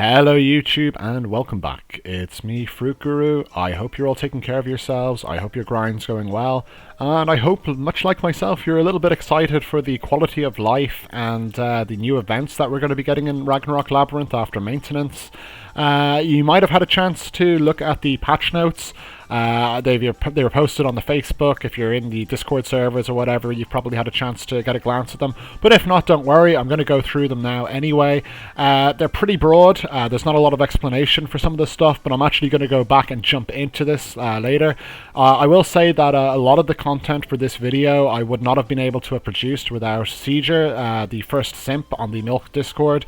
Hello YouTube and welcome back. It's me, Fruit Guru. I hope you're all taking care of yourselves. I hope your grind's going well. And I hope, much like myself, you're a little bit excited for the quality of life and the new events that we're going to be getting in Ragnarok Labyrinth after maintenance. You might have had a chance to look at the patch notes. They were posted on the Facebook. If you're in the Discord servers or whatever, you've probably had a chance to get a glance at them. But if not, don't worry, I'm going to go through them now anyway. They're pretty broad. There's not a lot of explanation for some of this stuff, but I'm actually going to go back and jump into this later. I will say that a lot of the content for this video I would not have been able to have produced without Sieger, the first simp on the Milk Discord.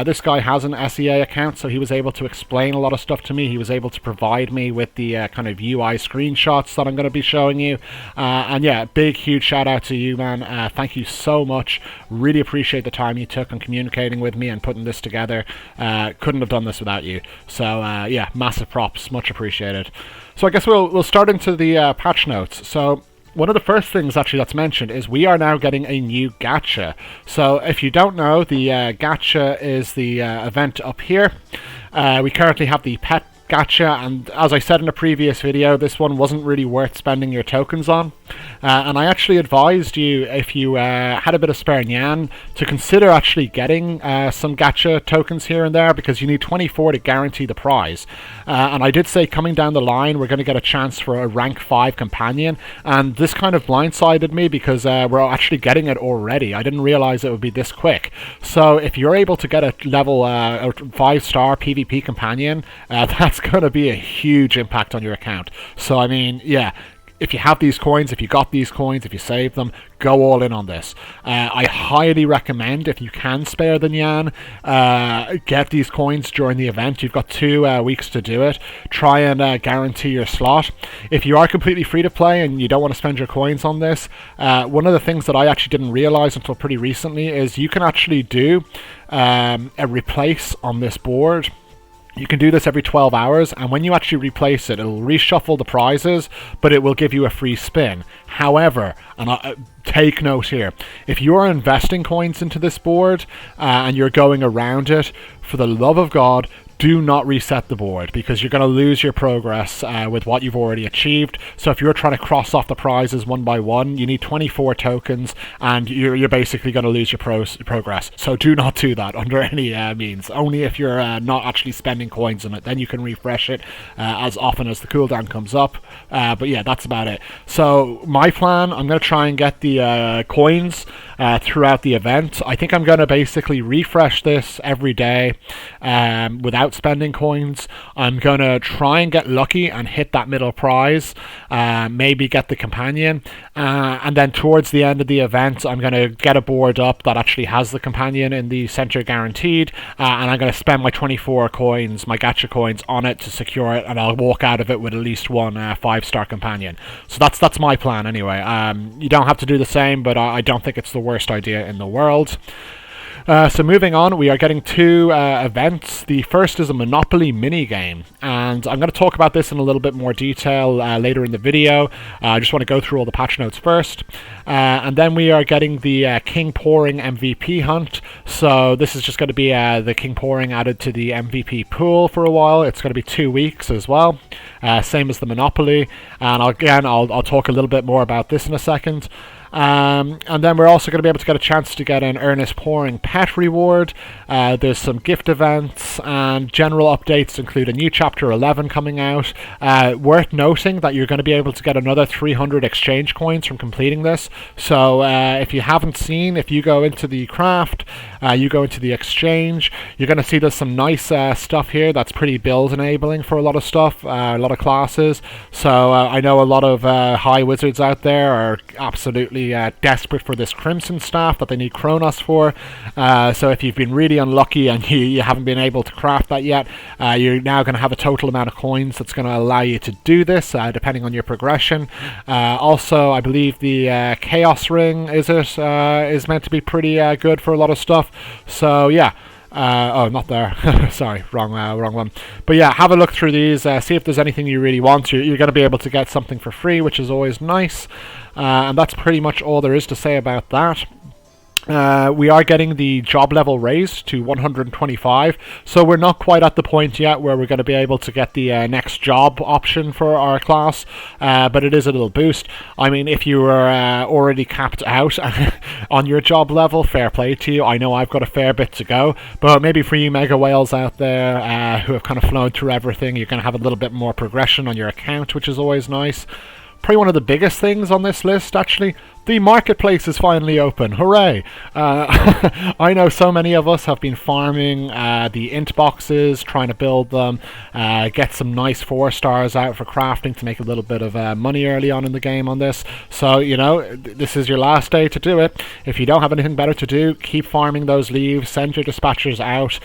This guy has an SEA account, so he was able to explain a lot of stuff to me. He was able to provide me with the kind of UI screenshots that I'm going to be showing you. And yeah, big huge shout out to you, man. Thank you so much. Really appreciate the time you took on communicating with me and putting this together. Couldn't have done this without you. So yeah, massive props, much appreciated. So I guess we'll start into the patch notes. So one of the first things actually that's mentioned is we are now getting a new gacha. So if you don't know, the gacha is the event up here. We currently have the pet gacha, and as I said in a previous video, this one wasn't really worth spending your tokens on. And I actually advised you, if you had a bit of spare nyan, to consider actually getting some gacha tokens here and there, because you need 24 to guarantee the prize. And I did say coming down the line we're going to get a chance for a rank 5 companion, and this kind of blindsided me because we're actually getting it already. I didn't realize it would be this quick. So if you're able to get a level 5-star PvP companion, that's going to be a huge impact on your account. So I mean, yeah, if you have these coins, if you got these coins, if you save them, go all in on this. I highly recommend, if you can spare the nyan, get these coins during the event. You've got 2 weeks to do it. Try and guarantee your slot. If you are completely free to play and you don't want to spend your coins on this, one of the things that I actually didn't realize until pretty recently is you can actually do a replace on this board. You can do this every 12 hours, and when you actually replace it, it'll reshuffle the prizes, but it will give you a free spin. However, and take note here, if you're investing coins into this board and you're going around it, for the love of God, do not reset the board, because you're going to lose your progress with what you've already achieved. So if you're trying to cross off the prizes one by one, you need 24 tokens, and you're basically going to lose your progress. So do not do that under any means. Only if you're not actually spending coins on it. Then you can refresh it as often as the cooldown comes up. But yeah, that's about it. So my plan, I'm going to try and get the coins throughout the event. I think I'm going to basically refresh this every day without spending coins. I'm going to try and get lucky and hit that middle prize, maybe get the companion, and then towards the end of the event I'm going to get a board up that actually has the companion in the center guaranteed, and I'm going to spend my 24 coins, my gacha coins, on it to secure it, and I'll walk out of it with at least one 5-star companion. So that's my plan anyway. You don't have to do the same, but I don't think it's the worst idea in the world. So moving on, we are getting 2 events. The first is a Monopoly minigame, and I'm going to talk about this in a little bit more detail later in the video. I just want to go through all the patch notes first. And then we are getting the King Pouring MVP hunt. So this is just going to be the King Pouring added to the MVP pool for a while. It's going to be 2 weeks as well, same as the Monopoly. And I'll talk a little bit more about this in a second. And then we're also going to be able to get a chance to get an Earnest Pouring pet reward. There's some gift events, and general updates include a new Chapter 11 coming out. Worth noting that you're going to be able to get another 300 exchange coins from completing this. So if you haven't seen, if you go into the craft, you go into the exchange, you're going to see there's some nice stuff here that's pretty build enabling for a lot of stuff, a lot of classes. So I know a lot of high wizards out there are absolutely desperate for this Crimson Staff that they need Kronos for. So if you've been really unlucky and you haven't been able to craft that yet, you're now going to have a total amount of coins that's going to allow you to do this, depending on your progression. Also, I believe the Chaos Ring is meant to be pretty good for a lot of stuff. So yeah. Oh, not there. Sorry, wrong one. But yeah, have a look through these, see if there's anything you really want. You're going to be able to get something for free, which is always nice. And that's pretty much all there is to say about that. We are getting the job level raised to 125, so we're not quite at the point yet where we're going to be able to get the next job option for our class, but it is a little boost. I mean, if you were already capped out on your job level, fair play to you. I know I've got a fair bit to go, but maybe for you mega whales out there who have kind of flown through everything, you're going to have a little bit more progression on your account, which is always nice. Probably one of the biggest things on this list, actually, the marketplace is finally open. Hooray! I know so many of us have been farming the int boxes, trying to build them, get some nice 4 stars out for crafting to make a little bit of money early on in the game on this. So, you know, this is your last day to do it. If you don't have anything better to do, keep farming those leaves, send your dispatchers out,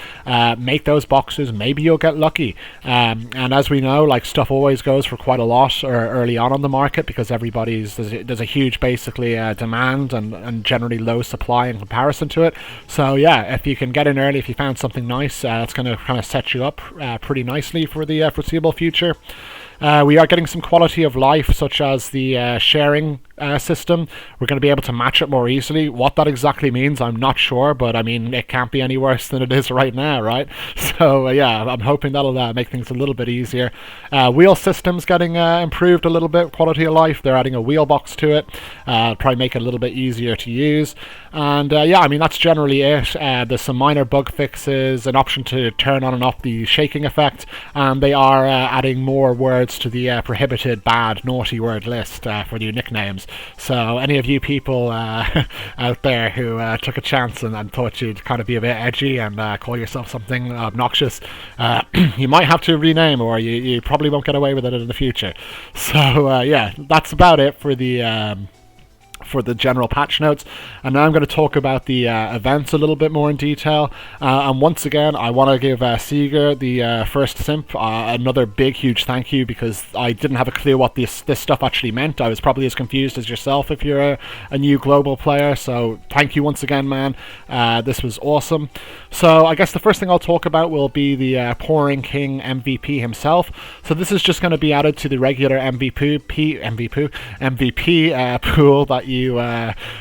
make those boxes, maybe you'll get lucky. And as we know, like, stuff always goes for quite a lot early on the market because there's a huge, basically, demand and generally low supply in comparison to it. So yeah, if you can get in early, if you found something nice, that's going to kind of set you up pretty nicely for the foreseeable future. We are getting some quality of life, such as the sharing system. We're going to be able to match it more easily. What that exactly means, I'm not sure, but I mean, it can't be any worse than it is right now, right? So yeah, I'm hoping that'll make things a little bit easier. Wheel system's getting improved a little bit, quality of life. They're adding a wheel box to it, probably make it a little bit easier to use. And yeah, I mean, that's generally it. There's some minor bug fixes, an option to turn on and off the shaking effect, and they are adding more words to the prohibited, bad, naughty word list for new nicknames. So any of you people out there who took a chance and thought you'd kind of be a bit edgy and call yourself something obnoxious, you might have to rename, or you probably won't get away with it in the future. So yeah, that's about it for the general patch notes. And now I'm going to talk about the events a little bit more in detail. And once again, I want to give Seeger, the first simp, another big, huge thank you, because I didn't have a clue what this stuff actually meant. I was probably as confused as yourself if you're a new global player. So thank you once again, man. This was awesome. So I guess the first thing I'll talk about will be the Pouring King MVP himself. So this is just going to be added to the regular MVP pool that you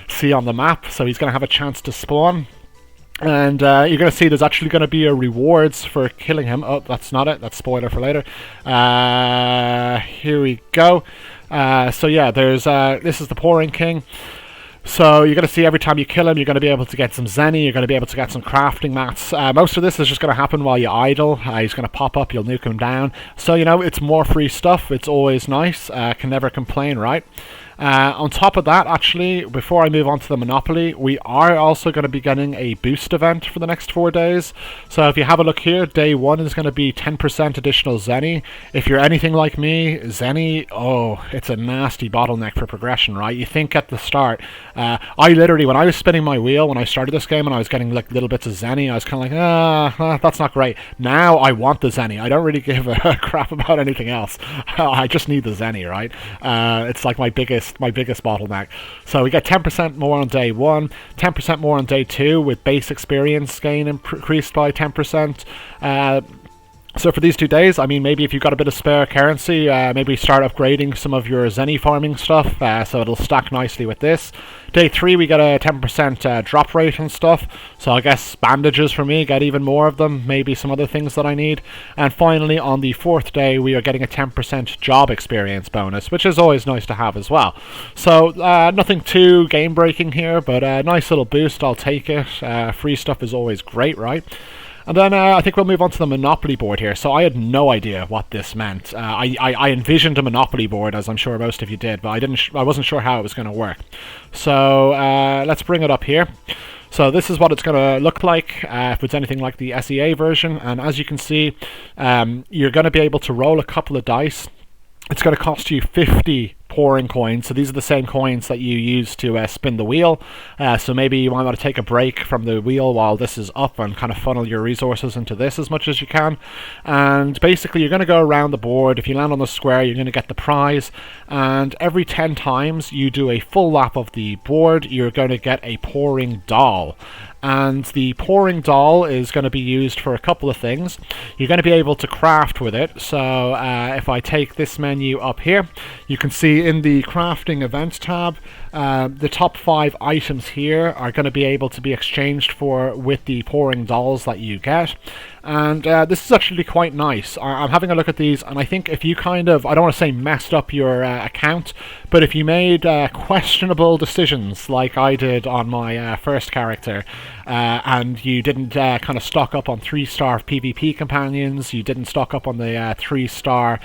see on the map. So he's going to have a chance to spawn, and you're going to see there's actually going to be a rewards for killing him. Oh, that's not it, that's spoiler for later. Here we go. So yeah, there's this is the Pouring King. So you're going to see every time you kill him, you're going to be able to get some zenny, you're going to be able to get some crafting mats. Most of this is just going to happen while you idle. He's going to pop up, you'll nuke him down. So, you know, it's more free stuff. It's always nice. Can never complain, right? On top of that, actually, before I move on to the Monopoly, we are also going to be getting a boost event for the next 4 days. So if you have a look here, day 1 is going to be 10% additional zenny. If you're anything like me, zenny, oh, it's a nasty bottleneck for progression, right? You think at the start, I literally, when I was spinning my wheel, when I started this game and I was getting like little bits of zenny, I was kind of like, that's not great. Now I want the zenny. I don't really give a crap about anything else. I just need the zenny, right? It's like my biggest bottleneck. So we get 10% more on day 1, 10% more on day 2, with base experience gain increased by 10%. So for these 2 days, I mean, maybe if you've got a bit of spare currency, maybe start upgrading some of your zenny farming stuff, so it'll stack nicely with this. Day 3, we get a 10% drop rate and stuff, so I guess bandages for me, get even more of them, maybe some other things that I need. And finally, on the 4th day, we are getting a 10% job experience bonus, which is always nice to have as well. So nothing too game-breaking here, but a nice little boost, I'll take it. Free stuff is always great, right? And then I think we'll move on to the Monopoly board here. So I had no idea what this meant. I envisioned a Monopoly board, as I'm sure most of you did, but I wasn't sure how it was going to work. So let's bring it up here. So this is what it's going to look like if it's anything like the SEA version. And as you can see, you're going to be able to roll a couple of dice. It's going to cost you 50 pouring coins. So these are the same coins that you use to spin the wheel. So maybe you might want to take a break from the wheel while this is up and kind of funnel your resources into this as much as you can. And basically you're going to go around the board. If you land on the square, you're going to get the prize. And every 10 times you do a full lap of the board, you're going to get a pouring doll. and the pouring doll is going to be used for a couple of things. You're going to be able to craft with it. So if I take this menu up here, you can see in the crafting event tab, the top 5 items here are going to be able to be exchanged for with the pouring dolls that you get. And this is actually quite nice. I'm having a look at these, and I think if you kind of, I don't want to say messed up your account, but if you made questionable decisions like I did on my first character, and you didn't kind of stock up on 3-star PvP companions, you didn't stock up on the 3-star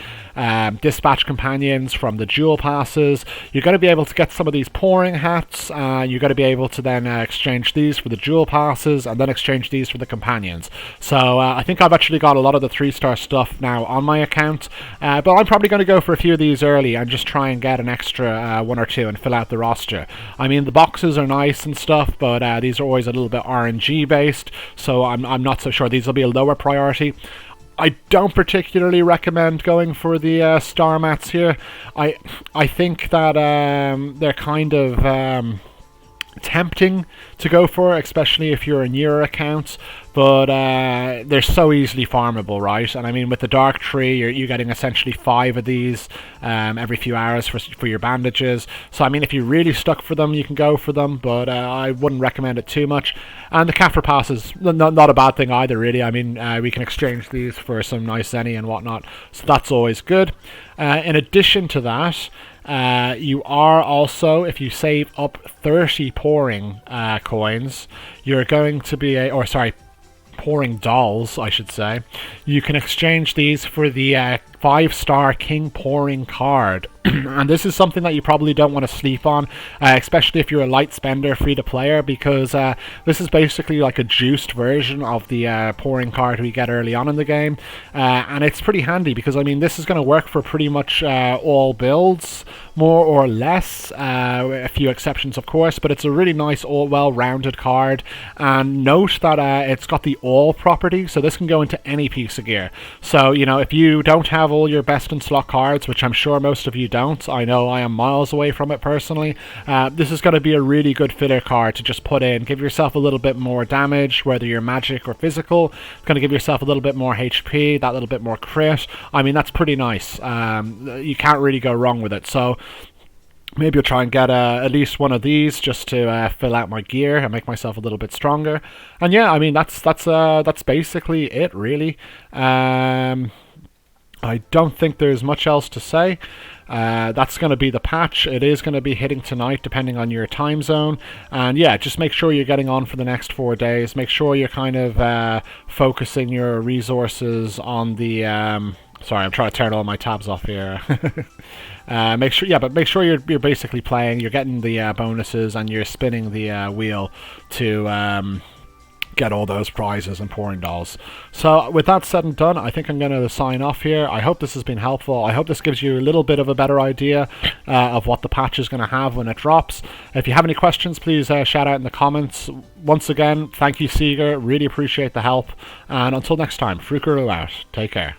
dispatch companions from the duel passes, you're going to be able to get some of these pouring hats. You're going to be able to then exchange these for the duel passes, and then exchange these for the companions. So I think I've actually got a lot of the 3-star stuff now on my account, but I'm probably going to go for a few of these early and just try and get an extra 1 or 2 and fill out the roster. I mean, the boxes are nice and stuff, but these are always a little bit RNG based, so I'm not so sure. These will be a lower priority. I don't particularly recommend going for the star mats here. I think that they're kind of tempting to go for, especially if you're a newer account, but they're so easily farmable, right? And I mean, with the dark tree, you're getting essentially 5 of these every few hours for your bandages. So I mean, if you're really stuck for them, you can go for them, but I wouldn't recommend it too much. And the Kaffir pass is not a bad thing either, really. I mean, we can exchange these for some nice Zenny and whatnot, so that's always good. In addition to that, you are also, if you save up 30 pouring coins, you're going to be pouring dolls, I should say. You can exchange these for the 5-star King Pouring card. And this is something that you probably don't want to sleep on, especially if you're a light spender free-to-player, because this is basically like a juiced version of the pouring card we get early on in the game. And it's pretty handy because, I mean, this is going to work for pretty much all builds, more or less, a few exceptions of course, but it's a really nice, all well-rounded card. And note that it's got the all property, so this can go into any piece of gear. So, you know, if you don't have all your best in slot cards, which I'm sure most of you don't, I know I am miles away from it personally, this is going to be a really good filler card to just put in. Give yourself a little bit more damage, whether you're magic or physical. It's going to give yourself a little bit more HP, that little bit more crit. I mean, that's pretty nice. You can't really go wrong with it. So maybe I'll try and get at least one of these just to fill out my gear and make myself a little bit stronger. And yeah, I mean, that's basically it, really. I don't think there's much else to say. That's going to be the patch. It is going to be hitting tonight depending on your time zone, and yeah, just make sure you're getting on for the next 4 days. Make sure you're kind of focusing your resources on the sorry, I'm trying to turn all my tabs off here. Make sure you're basically playing, you're getting the bonuses, and you're spinning the wheel to get all those prizes and pouring dolls. So with that said and done, I think I'm going to sign off here. I hope this has been helpful. I hope this gives you a little bit of a better idea of what the patch is going to have when it drops. If you have any questions, please shout out in the comments. Once again, thank you, Seeger. Really appreciate the help. And until next time, Frukuru out. Take care.